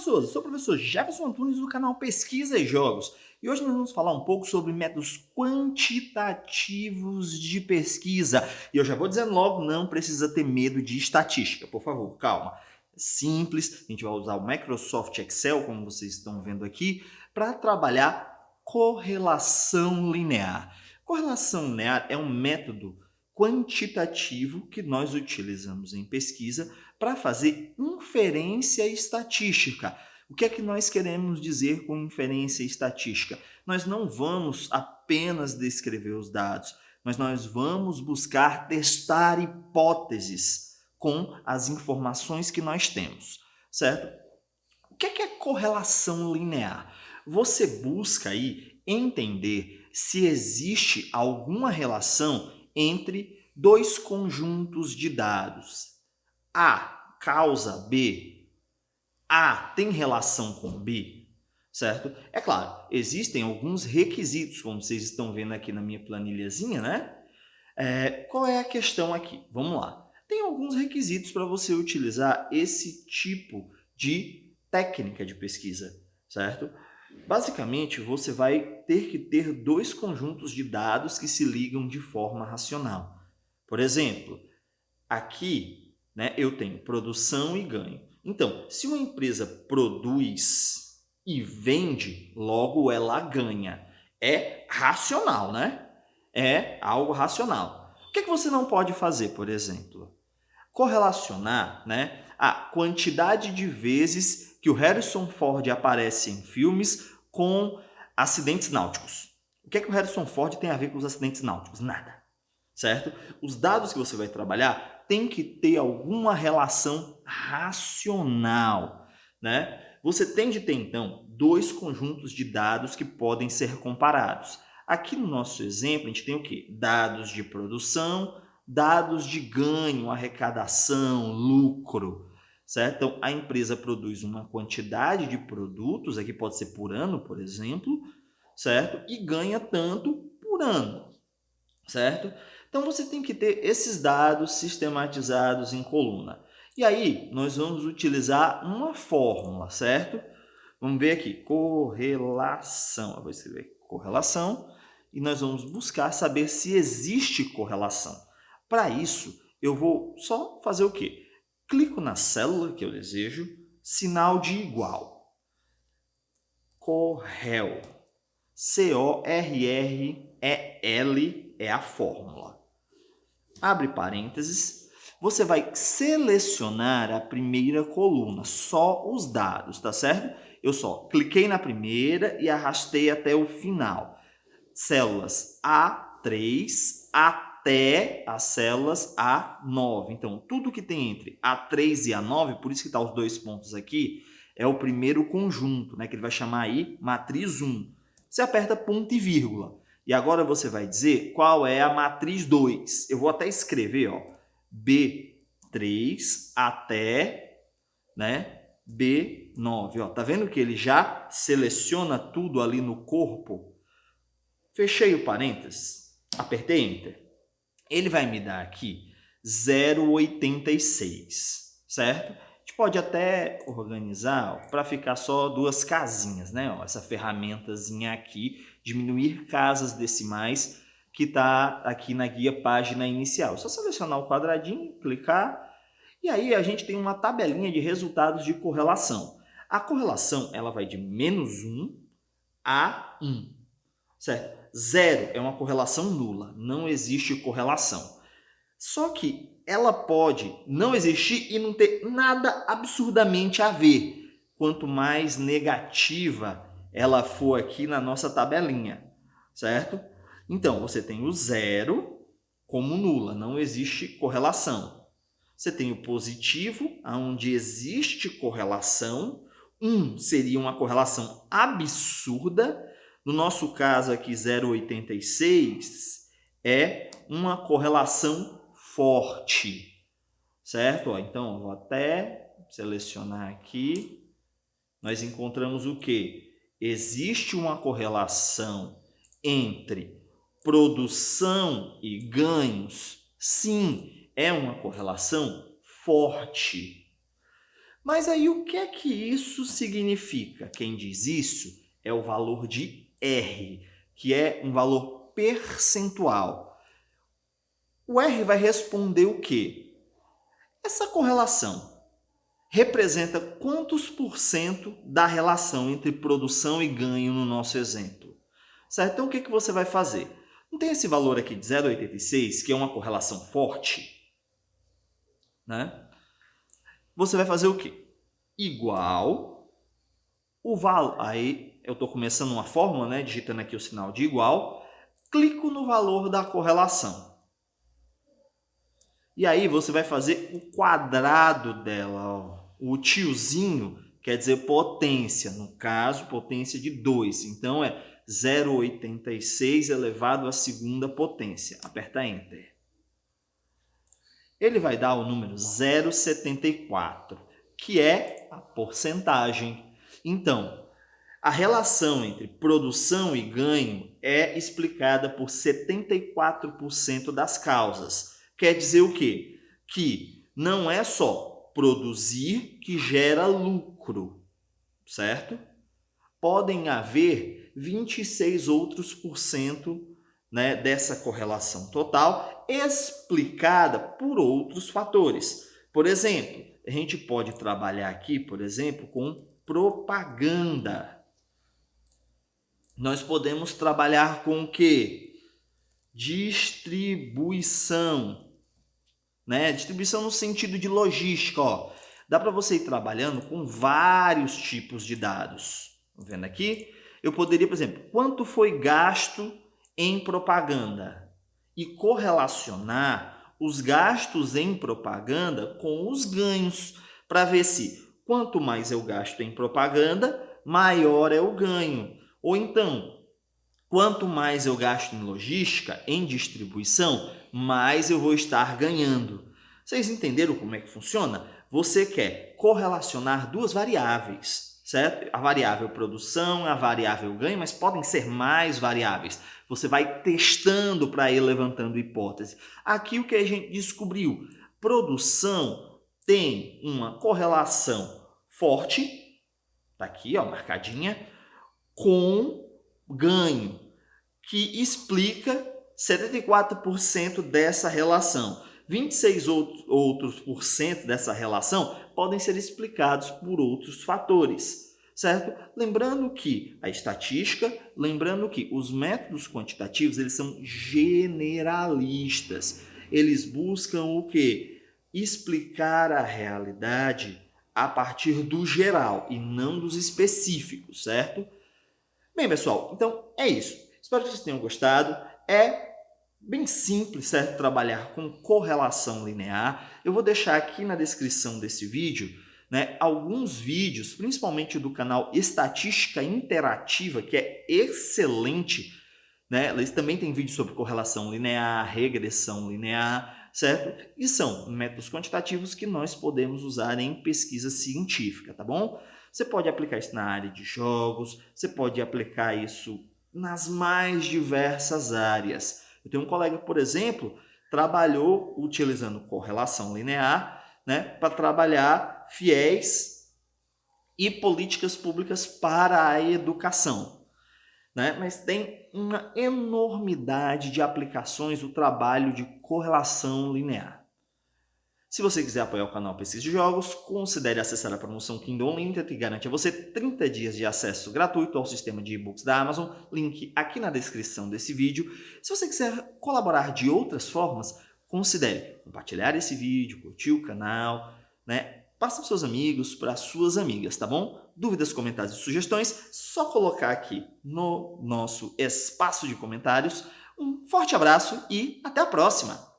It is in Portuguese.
pessoas, eu sou o professor Jefferson Antunes do canal Pesquisa e Jogos e hoje nós vamos falar um pouco sobre métodos quantitativos de pesquisa. E eu já vou dizendo logo, não precisa ter medo de estatística, por favor, calma. É simples, a gente vai usar o Microsoft Excel, como vocês estão vendo aqui, para trabalhar correlação linear. Correlação linear é um método quantitativo que nós utilizamos em pesquisa para fazer inferência estatística. O que é que nós queremos dizer com inferência estatística? Nós não vamos apenas descrever os dados, mas nós vamos buscar testar hipóteses com as informações que nós temos, certo? O que é correlação linear? Você busca aí entender se existe alguma relação entre dois conjuntos de dados. A causa B, A tem relação com B, certo? É claro, existem alguns requisitos, como vocês estão vendo aqui na minha planilhazinha, né? Qual é a questão aqui? Vamos lá. Tem alguns requisitos para você utilizar esse tipo de técnica de pesquisa, certo? Basicamente, você vai ter que ter dois conjuntos de dados que se ligam de forma racional. Por exemplo, aqui, né, eu tenho produção e ganho. Então, se uma empresa produz e vende, logo ela ganha. É racional, né? É algo racional. O que você não pode fazer, por exemplo? Correlacionar, né, a quantidade de vezes que o Harrison Ford aparece em filmes com acidentes náuticos. O que o Harrison Ford tem a ver com os acidentes náuticos? Nada, certo? Os dados que você vai trabalhar têm que ter alguma relação racional, né? Você tem de ter, então, dois conjuntos de dados que podem ser comparados. Aqui no nosso exemplo, a gente tem o quê? Dados de produção, dados de ganho, arrecadação, lucro, certo? Então, a empresa produz uma quantidade de produtos, aqui pode ser por ano, por exemplo, certo? E ganha tanto por ano, certo? Então, você tem que ter esses dados sistematizados em coluna. E aí, nós vamos utilizar uma fórmula, certo? Vamos ver aqui, correlação. Eu vou escrever correlação e nós vamos buscar saber se existe correlação. Para isso, eu vou só fazer o quê? Clico na célula que eu desejo, sinal de igual. Correl. C-O-R-R-E-L é a fórmula. Abre parênteses. Você vai selecionar a primeira coluna, só os dados, tá certo? Eu só cliquei na primeira e arrastei até o final. Células A3 até as células A9. Então, tudo que tem entre A3 e A9, por isso que está os dois pontos aqui, é o primeiro conjunto, né, que ele vai chamar aí matriz 1. Você aperta ponto e vírgula. E agora você vai dizer qual é a matriz 2. Eu vou até escrever, ó, B3 até, né, B9. Ó, tá vendo que ele já seleciona tudo ali no corpo? Fechei o parênteses, apertei Enter. Ele vai me dar aqui 0,86, certo? A gente pode até organizar para ficar só duas casinhas, né? Ó, essa ferramentazinha aqui, diminuir casas decimais, que está aqui na guia página inicial. É só selecionar o quadradinho, clicar, e aí a gente tem uma tabelinha de resultados de correlação. A correlação ela vai de -1 a 1, certo? 0 é uma correlação nula, não existe correlação. Só que ela pode não existir e não ter nada absurdamente a ver. Quanto mais negativa ela for aqui na nossa tabelinha, certo? Então, você tem o 0 como nula, não existe correlação. Você tem o positivo, onde existe correlação. 1 seria uma correlação absurda. No nosso caso aqui, 0,86 é uma correlação forte, certo? Então, vou até selecionar aqui. Nós encontramos o quê? Existe uma correlação entre produção e ganhos? Sim, é uma correlação forte. Mas aí o que é que isso significa? Quem diz isso é o valor de R, que é um valor percentual. O R vai responder o quê? Essa correlação representa quantos por cento da relação entre produção e ganho no nosso exemplo? Certo? Então, o que você vai fazer? Não tem esse valor aqui de 0,86, que é uma correlação forte? Né? Você vai fazer o quê? Igual o valor. Aí eu estou começando uma fórmula, né? Digitando aqui o sinal de igual. Clico no valor da correlação. E aí você vai fazer o quadrado dela. Ó. O tiozinho quer dizer potência. No caso, potência de 2. Então, é 0,86 elevado à segunda potência. Aperta Enter. Ele vai dar o número 0,74, que é a porcentagem. Então, a relação entre produção e ganho é explicada por 74% das causas. Quer dizer o quê? Que não é só produzir que gera lucro, certo? Podem haver 26 outros por cento, né, dessa correlação total explicada por outros fatores. Por exemplo, a gente pode trabalhar aqui, por exemplo, com propaganda. Nós podemos trabalhar com o quê? Distribuição. Né? Distribuição no sentido de logística. Ó. Dá para você ir trabalhando com vários tipos de dados. Estão vendo aqui? Eu poderia, por exemplo, quanto foi gasto em propaganda? E correlacionar os gastos em propaganda com os ganhos, para ver se quanto mais eu gasto em propaganda, maior é o ganho. Ou então, quanto mais eu gasto em logística, em distribuição, mais eu vou estar ganhando. Vocês entenderam como é que funciona? Você quer correlacionar duas variáveis, certo? A variável produção, a variável ganho, mas podem ser mais variáveis. Você vai testando para ir levantando hipótese. Aqui o que a gente descobriu? Produção tem uma correlação forte, tá aqui, ó, marcadinha, com ganho, que explica 74% dessa relação. 26 outros por cento dessa relação podem ser explicados por outros fatores, certo? Lembrando que a estatística, lembrando que os métodos quantitativos, eles são generalistas. Eles buscam o quê? Explicar a realidade a partir do geral e não dos específicos, certo? Bem, pessoal, então é isso. Espero que vocês tenham gostado. É bem simples, certo? Trabalhar com correlação linear. Eu vou deixar aqui na descrição desse vídeo, né, alguns vídeos, principalmente do canal Estatística Interativa, que é excelente. Né? Eles também têm vídeos sobre correlação linear, regressão linear, certo? E são métodos quantitativos que nós podemos usar em pesquisa científica, tá bom? Você pode aplicar isso na área de jogos, você pode aplicar isso nas mais diversas áreas. Eu tenho um colega, por exemplo, trabalhou utilizando correlação linear, né, para trabalhar fiéis e políticas públicas para a educação. Né? Mas tem uma enormidade de aplicações do trabalho de correlação linear. Se você quiser apoiar o canal Pesquisa de Jogos, considere acessar a promoção Kindle Unlimited, que garante a você 30 dias de acesso gratuito ao sistema de e-books da Amazon, link aqui na descrição desse vídeo. Se você quiser colaborar de outras formas, considere compartilhar esse vídeo, curtir o canal, né? Passa para os seus amigos, para as suas amigas, tá bom? Dúvidas, comentários e sugestões, só colocar aqui no nosso espaço de comentários. Um forte abraço e até a próxima!